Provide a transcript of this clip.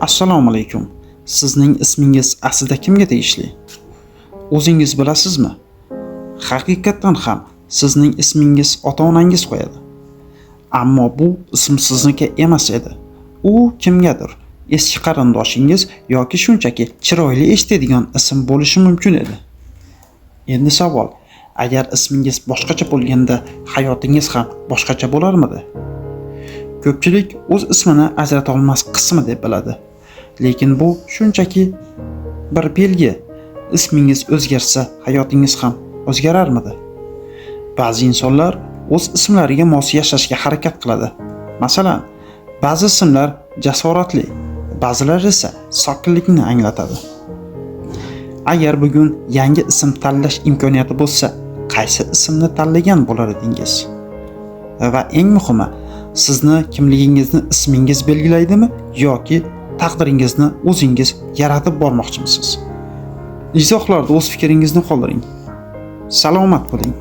Assalomu alaykum. Sizning ismingiz aslida kimga tegishli? O'zingiz bilasizmi? Haqiqatan ham sizning ismingiz ota-onangiz qo'yadi. Ammo bu ism sizniki emas edi. U kimgadir, eski qarindoshingiz yoki shunchaki chiroyli eshitadigan ism bo'lishi mumkin edi. Endi savol, agar ismingiz boshqacha bo'lganda hayotingiz ham boshqacha bo'larmidi? Ko'pchilik o'z ismini ajrata olmas qismi deb biladi. Lekin bu shunchaki bir belgi. Ismingiz o'zgarsa, hayotingiz ham o'zgararmidi? Ba'zi insonlar o'z ismlariga mos yashashga harakat qiladi. Masalan, ba'zi ismlar jasoratli, ba'zilari esa sokinlikni anglatadi. Agar bugun yangi ism tanlash imkoniyati bo'lsa, qaysi ismni tanlagan bo'lar edingiz? Va eng muhimi, sizni kimligingizni ismingiz belgilaydimi yoki taqdiringizni o'zingiz yaratib bormoqchimisiz? Izohlarda o'z fikringizni qoldiring. Salomat bo'ling.